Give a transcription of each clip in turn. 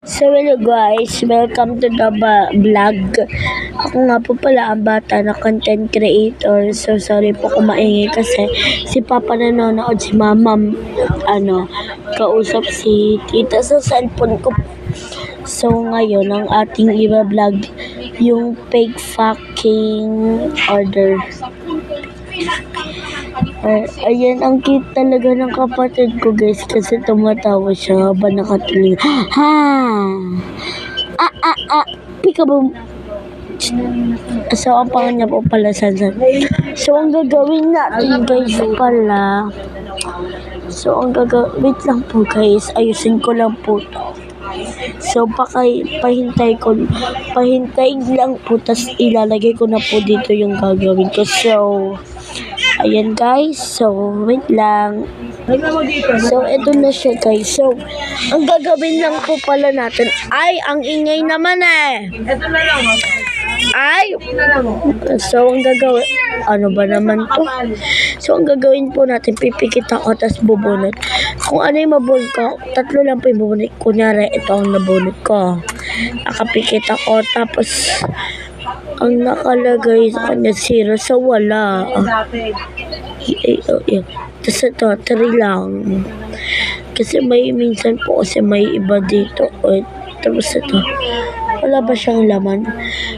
So hello guys, welcome to the vlog. Ako nga po pala ang bata na content creator. So sorry po kung maingay kasi si Papa nanonood, si Mama kausap si Tita sa cellphone ko. So ngayon ang ating i-vlog yung fake fucking order. Ayan, ang cute talaga ng kapatid ko guys kasi tumatawa siya habang nakatingin. Ha! Peekaboo! So, ang pangalan niya po pala Sansan. So, ang gagawin natin guys pala. Wait lang po guys. Ayusin ko lang po to. So, pahintayin lang po. Tas ilalagay ko na po dito yung gagawin ko. So, ayan guys. So, wait lang. So, eto na siya guys. So, ang gagawin lang po pala natin ay, ang ingay naman eh. Ito na lang. So, ang gagawin, ano ba naman to? So, ang gagawin po natin, pipikit ako, tapos bubunot. Kung ano yung mabunot ko, 3 lang po yung bubunot. Kunyari, ito ang nabunot ko. Nakapikit ako, tapos, ang nakalagay sa kanya 0, so wala. Tapos ito, 3 lang. Kasi minsan po kasi may iba dito. Tapos ito, wala ba siyang laman?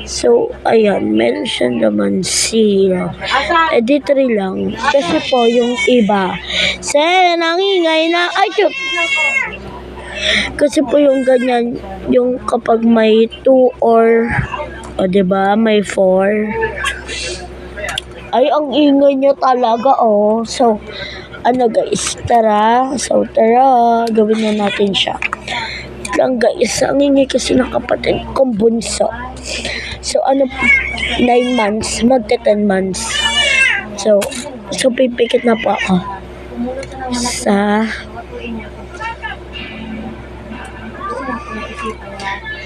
So, ayan, meron siyang laman 0. Di 3 lang. Kasi po, yung iba, nangingay na, kasi po yung ganyan, yung kapag may 2 or, diba, may 4. Ay, ang ingay niya talaga, So, guys, tara. So, tara, gawin na natin siya. Lang guys, ang ingay kasi ng kapatid kong bunso. So, 9 months, magta 10 months. So, pipikit na po ako. Sa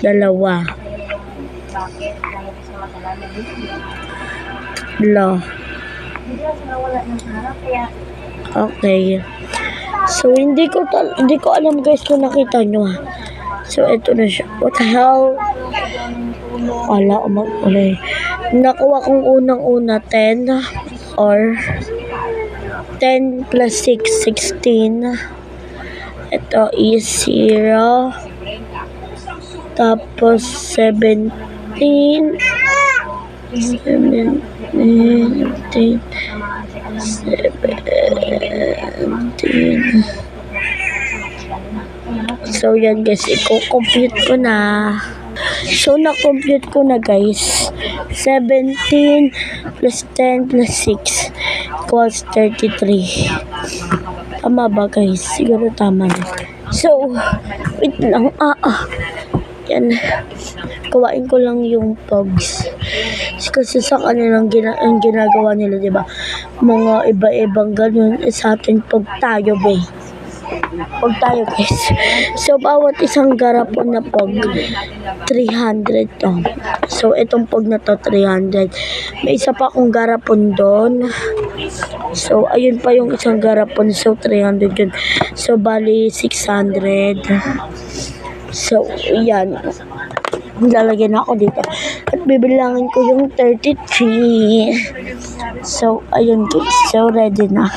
2. Okay. So, hindi ko alam guys kung nakita nyo. So, ito na siya. What the hell? Wala ko mag-ulay. Nakuha kong unang-una 10 or 10 plus 6, 16. Ito is 0. Tapos 17. 17. So, yan guys, i-compute ko na. So, na-compute ko na guys. 17 plus 10 plus 6 equals 33. Tama ba guys? Siguro tama na. So, wait lang. Yan. Kawain ko lang yung pogs. Kasi sa kanilang ginagawa nila, diba? Mga iba-ibang ganun. Sa atin, pag tayo, guys. So, bawat isang garapon na pog, 300 to. So, itong pog na to, 300. May isa pa akong garapon doon. So, ayun pa yung isang garapon. So, 300 yun. So, bali, 600. So, yan. Lalagyan ako dito. At bibilangin ko yung 33. So, ayun guys. So, ready na.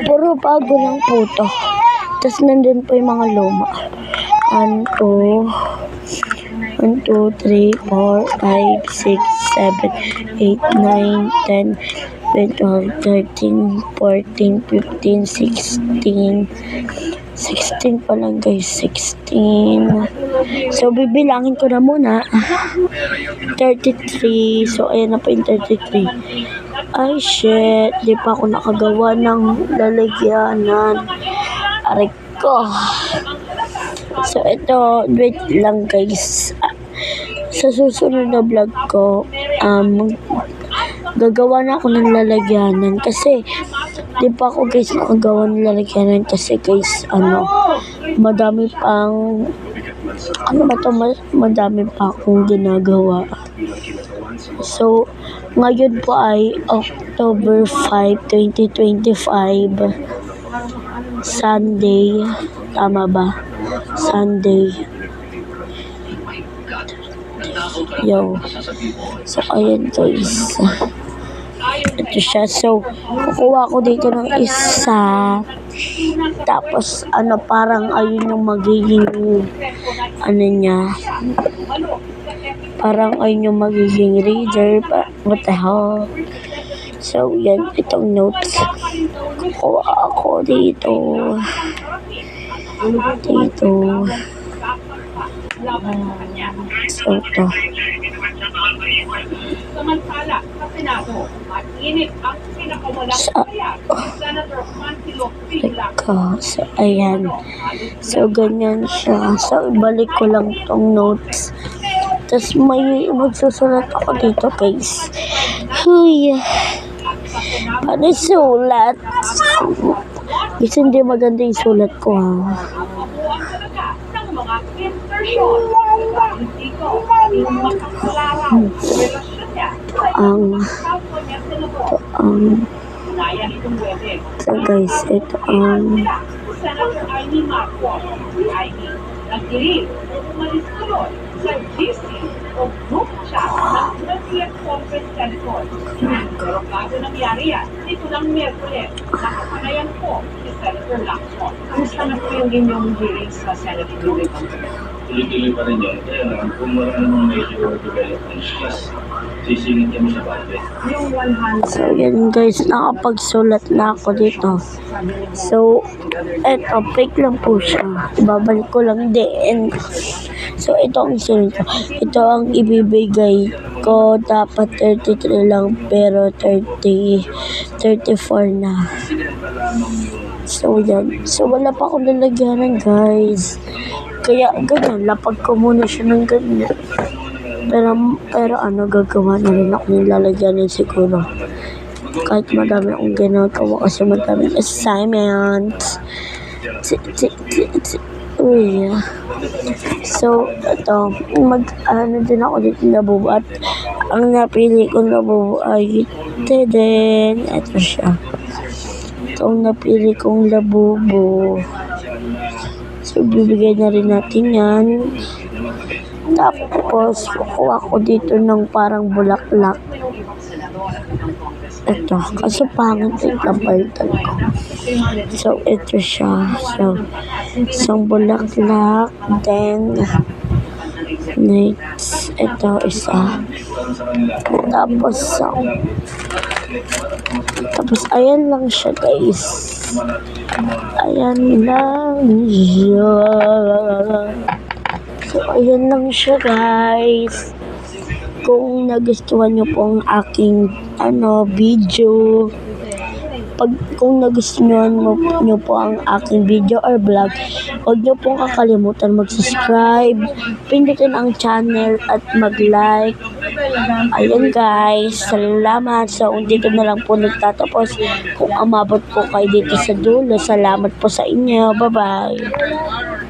Puro bago lang po to. Tapos nandun po yung mga luma. 1, 2, 3, 4, 5, 6, 7, 8, 9, 10, 12, 13, 14, 15, 16. 16 pa lang guys, 16. So, bibilangin ko na muna. 33. So, ayan na po yung 33. Ay, shit. Di pa ako nakagawa ng lalagyanan. Aray ko. So, ito, wait lang guys. Sa susunod na vlog ko, gagawa na ako ng lalagyanan. Kasi, di pa ako guys nakagawa ng lalagyanan. Kasi guys, madami pang, madami pa akong ginagawa. So, ngayon po ay October 5, 2025. Sunday. Tama ba? Sunday. Yo. So, ayan guys. Ito siya. So, kukuha ko dito ng isa. Tapos, parang ayun yung magiging, niya. Parang ayun yung magiging reader. What the hell? So, yan. Itong notes. Kukuha ako dito. So, ito. Samantala, sa Senado, mainit ang pinakawalang kaya ni Senator Manny Locsin. So, ayan. So, ganyan siya. So, ibalik ko lang tong notes. Tapos, may magsusulat ako dito, guys. Huy. Ano sulat? Gusto hindi maganda yung sulat ko, ha? Ng mga insertion. Dito, yung makakularaw, relasyon niya so guys, ito Senator Amy Marcos, Amy, nag-leave o umalis tuloy sa GC o group chat ng 20th Conference Senator. Pero bago nangyari yan, dito lang Miyerkules, nakapanayan po si Senator Lacson. Kamusta na po yung inyong hearing sa Senate Committee? Tuloy-tuloy pa rin yan. Kaya lang, kung wala namang major developments, plus sisingit kami sa budget. Yung 100. so yan guys, nakapagsulat na ako dito. So, eto, fake lang po siya. Babalik ko lang din. So, ito ang sulat ko. Ito ang ibibigay ko. Dapat 33 lang, pero 34 na. So, yan. So, wala pa akong lalagyanan, guys. Kaya, ganyan. Lapag ko muna siya ng ganyan. Pero gagawa na rin ako ng lalagyanan siguro. Kahit madami akong ginagawa kasi madaming assignments. Uy. So, ito. Din ako dito labubo. At ang napili kong labubo ay din. Ito siya. Ito ang napili kong labubo. So, bibigay na rin natin yan. Tapos, kukuha ko dito ng parang bulaklak. Ito. Kasi pangit yung kapalitan ko. So, ito siya. So, isang bulaklak. Then, next, ito isa. Tapos, ayan lang siya, guys. Ayan lang siya. So, ayan lang siya, guys. Kung nagustuhan nyo po ang aking video, kung nagustuhan nyo po ang aking video or vlog, huwag nyo pong kakalimutan mag-subscribe, pindutin ang channel at mag-like. Ayun guys, salamat. So, dito na lang po nagtatapos. Kung umabot po kayo dito sa dulo, salamat po sa inyo. Bye-bye.